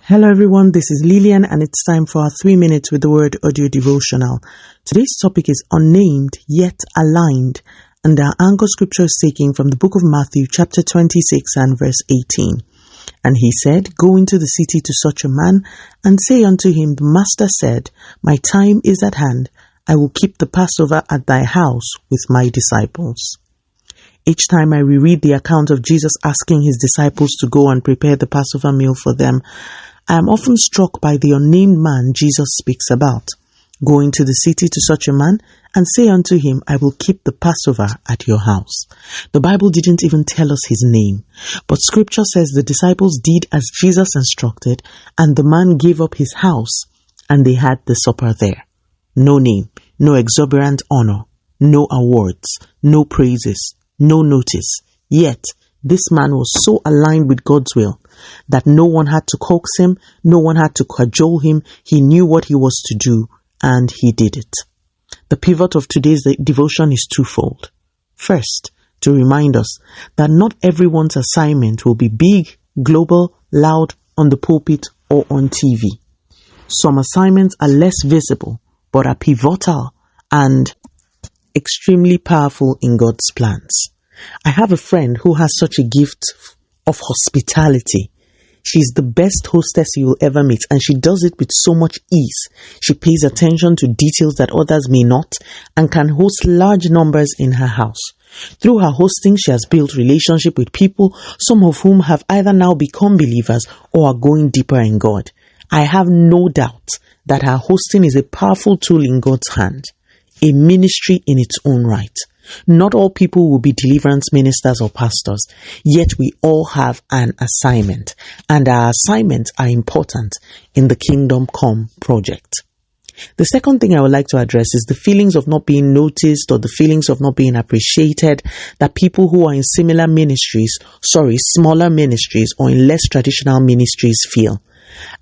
Hello everyone, this is Lillian and it's time for our 3 minutes with the word audio devotional. Today's topic is unnamed yet aligned, and our anchor scripture is taken from the book of Matthew chapter 26 and verse 18. And he said, "Go into the city to such a man and say unto him, the master said, my time is at hand. I will keep the Passover at thy house with my disciples." Each time I reread the account of Jesus asking his disciples to go and prepare the Passover meal for them, I am often struck by the unnamed man Jesus speaks about. Go into the city to such a man and say unto him, I will keep the Passover at your house. The Bible didn't even tell us his name, but scripture says the disciples did as Jesus instructed, and the man gave up his house and they had the supper there. No name, no exuberant honor, no awards, no praises, no notice. Yet, this man was so aligned with God's will that no one had to coax him, no one had to cajole him. He knew what he was to do, and he did it. The pivot of today's devotion is twofold. First, to remind us that not everyone's assignment will be big, global, loud, on the pulpit, or on TV. Some assignments are less visible, but are pivotal and extremely powerful in God's plans. I have a friend who has such a gift of hospitality. She's the best hostess you will ever meet, and she does it with so much ease. She pays attention to details that others may not and can host large numbers in her house. Through her hosting, she has built relationship with people, some of whom have either now become believers or are going deeper in God. I have no doubt that her hosting is a powerful tool in God's hand, a ministry in its own right. Not all people will be deliverance ministers or pastors, yet we all have an assignment, and our assignments are important in the Kingdom Come project. The second thing I would like to address is the feelings of not being noticed or the feelings of not being appreciated that people who are in smaller ministries or in less traditional ministries feel.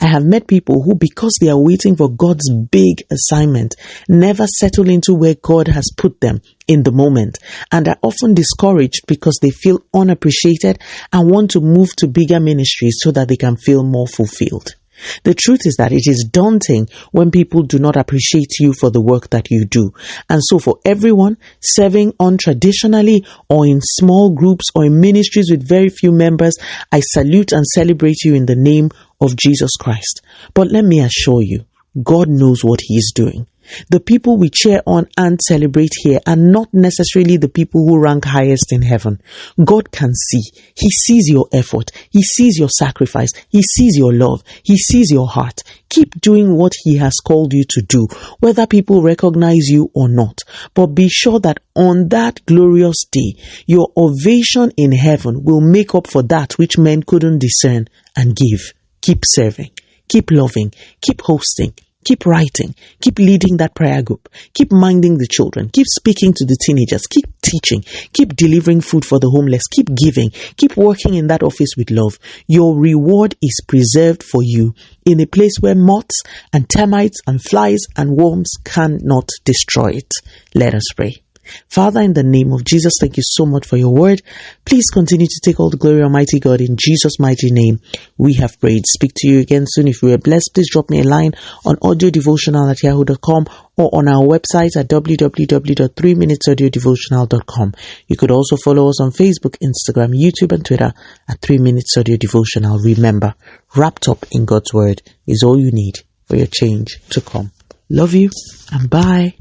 I have met people who, because they are waiting for God's big assignment, never settle into where God has put them in the moment, and are often discouraged because they feel unappreciated and want to move to bigger ministries so that they can feel more fulfilled. The truth is that it is daunting when people do not appreciate you for the work that you do. And so for everyone serving untraditionally or in small groups or in ministries with very few members, I salute and celebrate you in the name of Jesus Christ. But let me assure you, God knows what he is doing. The people we cheer on and celebrate here are not necessarily the people who rank highest in heaven. God can see. He sees your effort. He sees your sacrifice. He sees your love. He sees your heart. Keep doing what he has called you to do, whether people recognize you or not. But be sure that on that glorious day, your ovation in heaven will make up for that which men couldn't discern and give. Keep serving. Keep loving. Keep hosting. Keep writing, keep leading that prayer group, keep minding the children, keep speaking to the teenagers, keep teaching, keep delivering food for the homeless, keep giving, keep working in that office with love. Your reward is preserved for you in a place where moths and termites and flies and worms cannot destroy it. Let us pray. Father, in the name of Jesus, thank you so much for your word. Please continue to take all the glory, Almighty God, in Jesus' mighty name. We have prayed. Speak to you again soon. If you are blessed, please drop me a line on audiodevotional@yahoo.com or on our website at www.3minutesaudiodevotional.com. You could also follow us on Facebook, Instagram, YouTube, and Twitter at 3 Minutes Audio Devotional. Remember, wrapped up in God's word is all you need for your change to come. Love you and bye.